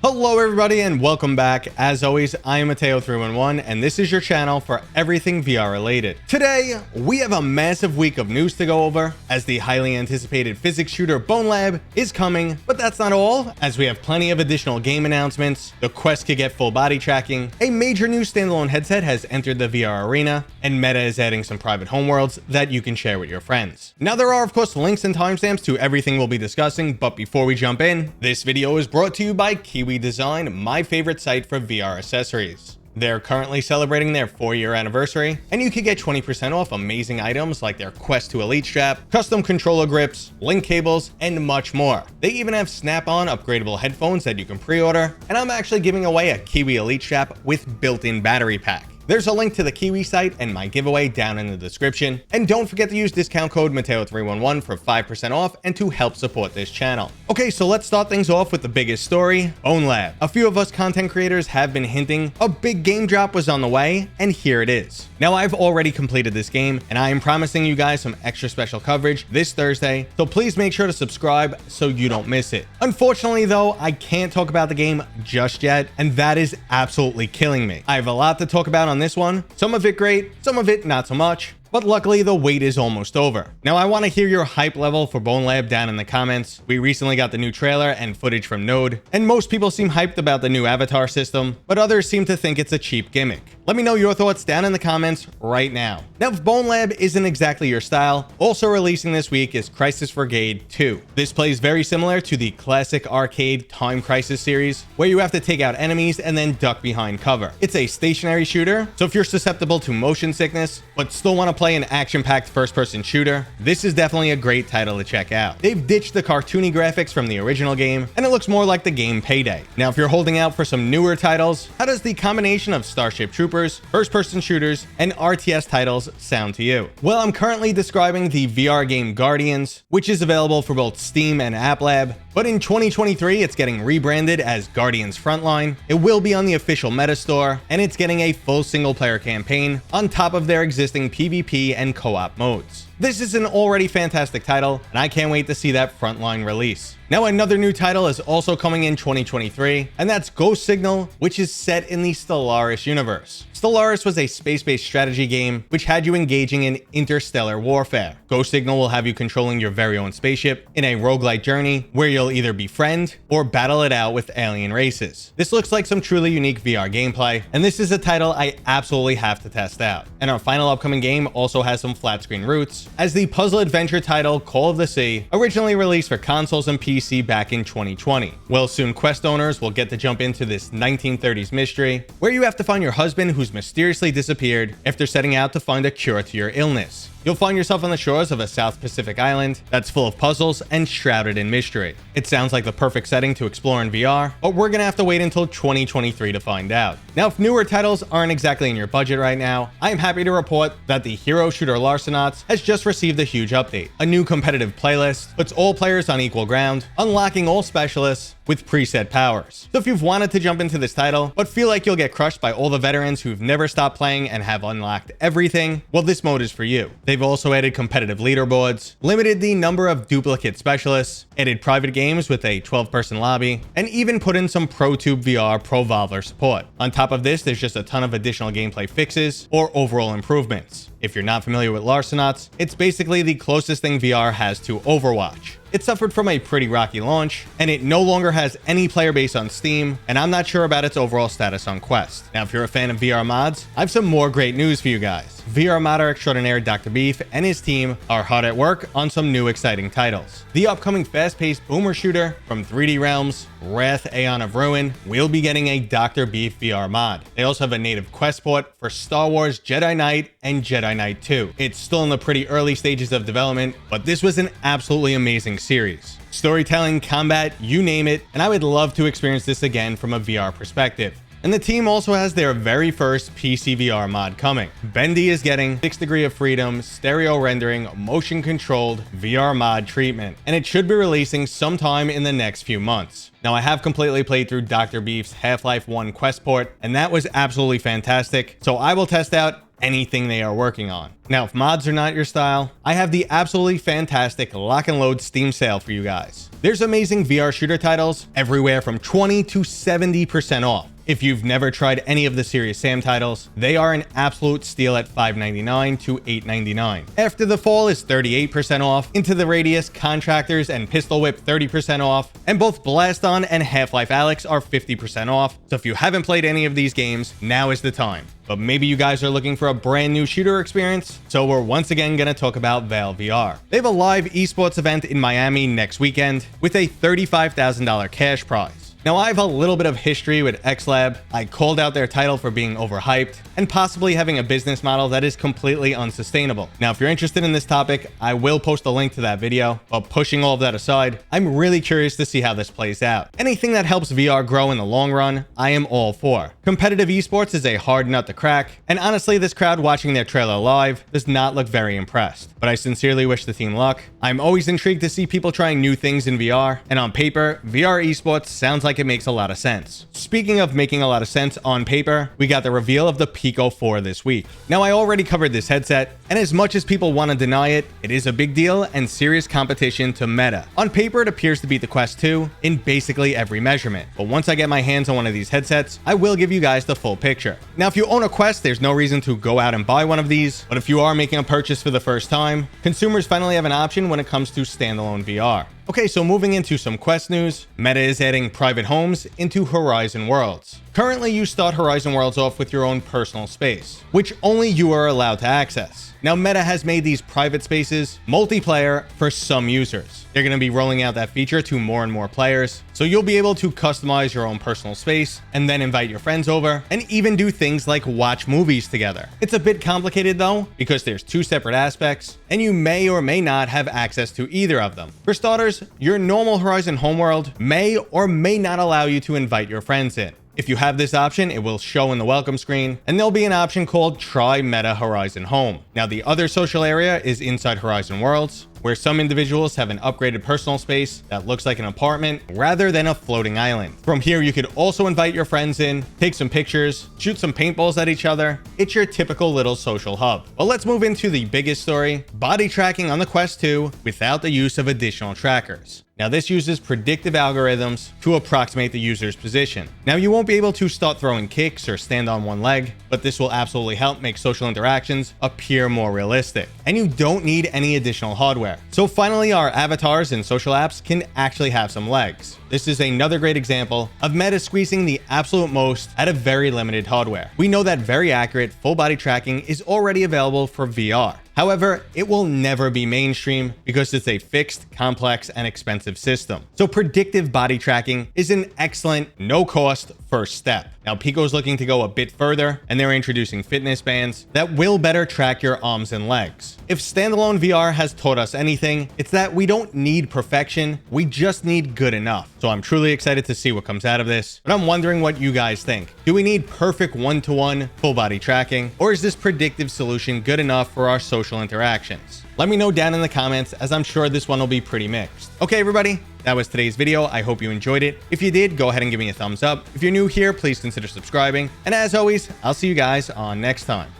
Hello everybody and welcome back. As always, I am Mateo311 and this is your channel for everything VR related. Today, we have a massive week of news to go over as the highly anticipated physics shooter Bonelab is coming, but that's not all, as we have plenty of additional game announcements, the Quest could get full body tracking, a major new standalone headset has entered the VR arena, and Meta is adding some private homeworlds that you can share with your friends. Now there are of course links and timestamps to everything we'll be discussing, but before we jump in, this video is brought to you by Kiwi Design, my favorite site for VR accessories. They're currently celebrating their 4-year anniversary, and you can get 20% off amazing items like their Quest 2 Elite strap, custom controller grips, link cables, and much more. They even have snap-on upgradable headphones that you can pre-order, and I'm actually giving away a Kiwi Elite strap with built-in battery pack. There's a link to the Kiwi site and my giveaway down in the description. And don't forget to use discount code Mateo311 for 5% off and to help support this channel. Okay, so let's start things off with the biggest story, Bonelab. A few of us content creators have been hinting a big game drop was on the way, and here it is. Now I've already completed this game, and I am promising you guys some extra special coverage this Thursday, so please make sure to subscribe so you don't miss it. Unfortunately though, I can't talk about the game just yet, and that is absolutely killing me. I have a lot to talk about on this one, some of it great, some of it not so much, but luckily the wait is almost over. Now I want to hear your hype level for Bonelab down in the comments. We recently got the new trailer and footage from Node, and most people seem hyped about the new avatar system, but others seem to think it's a cheap gimmick. Let me know your thoughts down in the comments right now. Now if Bonelab isn't exactly your style, also releasing this week is VRigrade 2. This plays very similar to the classic arcade Time Crisis series, where you have to take out enemies and then duck behind cover. It's a stationary shooter, so if you're susceptible to motion sickness, but still want to play an action-packed first-person shooter, this is definitely a great title to check out. They've ditched the cartoony graphics from the original game, and it looks more like the game Payday. Now if you're holding out for some newer titles, how does the combination of Starship Troopers, first-person shooters, and RTS titles sound to you? Well, I'm currently describing the VR game Guardians, which is available for both Steam and App Lab, but in 2023 it's getting rebranded as Guardians Frontline. It will be on the official Meta store, and it's getting a full single-player campaign on top of their existing PvP and co-op modes. This is an already fantastic title, and I can't wait to see that Frontline release. Now another new title is also coming in 2023, and that's Ghost Signal, which is set in the Stellaris universe. Stellaris was a space-based strategy game which had you engaging in interstellar warfare. Ghost Signal will have you controlling your very own spaceship in a roguelite journey where you'll either befriend or battle it out with alien races. This looks like some truly unique VR gameplay, and this is a title I absolutely have to test out. And our final upcoming game also has some flat screen roots, as the puzzle adventure title Call of the Sea originally released for consoles and PC back in 2020. Well, soon Quest owners will get to jump into this 1930s mystery where you have to find your husband who's mysteriously disappeared after setting out to find a cure to your illness. You'll find yourself on the shores of a South Pacific island that's full of puzzles and shrouded in mystery. It sounds like the perfect setting to explore in VR, but we're gonna have to wait until 2023 to find out. Now, if newer titles aren't exactly in your budget right now, I am happy to report that the hero shooter Larcenauts has just received a huge update. A new competitive playlist puts all players on equal ground, unlocking all specialists with preset powers. So if you've wanted to jump into this title, but feel like you'll get crushed by all the veterans who've never stopped playing and have unlocked everything, well, this mode is for you. They've also added competitive leaderboards, limited the number of duplicate specialists, added private games with a 12-person lobby, and even put in some ProTube VR Pro-Volver support. On top of this, there's just a ton of additional gameplay fixes or overall improvements. If you're not familiar with Larcenauts, it's basically the closest thing VR has to Overwatch. It suffered from a pretty rocky launch, and it no longer has any player base on Steam, and I'm not sure about its overall status on Quest. Now, if you're a fan of VR mods, I have some more great news for you guys. VR modder extraordinaire Dr. Beef and his team are hard at work on some new exciting titles. The upcoming fast-paced boomer shooter from 3D Realms, Wrath Aeon of Ruin, will be getting a Dr. Beef VR mod. They also have a native Quest port for Star Wars Jedi Knight and Jedi Knight 2. It's still in the pretty early stages of development, but this was an absolutely amazing series. Storytelling, combat, you name it, and I would love to experience this again from a VR perspective. And the team also has their very first PCVR mod coming. Bendy is getting 6 Degree of Freedom, stereo rendering, motion controlled VR mod treatment, and it should be releasing sometime in the next few months. Now, I have completely played through Dr. Beef's Half-Life 1 Quest port, and that was absolutely fantastic, so I will test out anything they are working on. Now, if mods are not your style, I have the absolutely fantastic lock and load Steam sale for you guys. There's amazing VR shooter titles everywhere from 20 to 70% off. If you've never tried any of the Serious Sam titles, they are an absolute steal at $5.99 to $8.99. After the Fall is 38% off, Into the Radius, Contractors, and Pistol Whip 30% off, and both Blast On and Half-Life Alyx are 50% off. So if you haven't played any of these games, now is the time. But maybe you guys are looking for a brand new shooter experience, so we're once again going to talk about Vail VR. They have a live esports event in Miami next weekend with a $35,000 cash prize. Now, I have a little bit of history with XLab. I called out their title for being overhyped and possibly having a business model that is completely unsustainable. Now, if you're interested in this topic, I will post a link to that video, but pushing all of that aside, I'm really curious to see how this plays out. Anything that helps VR grow in the long run, I am all for. Competitive esports is a hard nut to crack, and honestly, this crowd watching their trailer live does not look very impressed. But I sincerely wish the team luck. I'm always intrigued to see people trying new things in VR, and on paper, VR esports sounds like it makes a lot of sense. Speaking of making a lot of sense on paper, we got the reveal of the Pico 4 this week. Now, I already covered this headset, and as much as people want to deny it, it is a big deal and serious competition to Meta. On paper, it appears to beat the Quest 2 in basically every measurement, but once I get my hands on one of these headsets, I will give you guys the full picture. Now, if you own a Quest, there's no reason to go out and buy one of these, but if you are making a purchase for the first time, consumers finally have an option when it comes to standalone VR. Okay, so moving into some Quest news, Meta is adding private homes into Horizon Worlds. Currently, you start Horizon Worlds off with your own personal space, which only you are allowed to access. Now, Meta has made these private spaces multiplayer for some users. They're going to be rolling out that feature to more and more players, so you'll be able to customize your own personal space and then invite your friends over and even do things like watch movies together. It's a bit complicated though, because there's two separate aspects and you may or may not have access to either of them. For starters, your normal Horizon homeworld may or may not allow you to invite your friends in. If you have this option, it will show in the welcome screen, and there'll be an option called Try Meta Horizon Home. Now, the other social area is inside Horizon Worlds, where some individuals have an upgraded personal space that looks like an apartment rather than a floating island. From here, you could also invite your friends in, take some pictures, shoot some paintballs at each other. It's your typical little social hub. But let's move into the biggest story, body tracking on the Quest 2 without the use of additional trackers. Now, this uses predictive algorithms to approximate the user's position. Now, you won't be able to start throwing kicks or stand on one leg, but this will absolutely help make social interactions appear more realistic. And you don't need any additional hardware. So finally, our avatars and social apps can actually have some legs. This is another great example of Meta squeezing the absolute most out of very limited hardware. We know that very accurate full body tracking is already available for VR. However, it will never be mainstream because it's a fixed, complex, and expensive system. So predictive body tracking is an excellent, no-cost first step. Now, Pico's looking to go a bit further, and they're introducing fitness bands that will better track your arms and legs. If standalone VR has taught us anything, it's that we don't need perfection, we just need good enough. So I'm truly excited to see what comes out of this, but I'm wondering what you guys think. Do we need perfect one-to-one full body tracking, or is this predictive solution good enough for our social interactions? Let me know down in the comments, as I'm sure this one will be pretty mixed. Okay, everybody, that was today's video. I hope you enjoyed it. If you did, go ahead and give me a thumbs up. If you're new here, please consider subscribing. And as always, I'll see you guys on next time.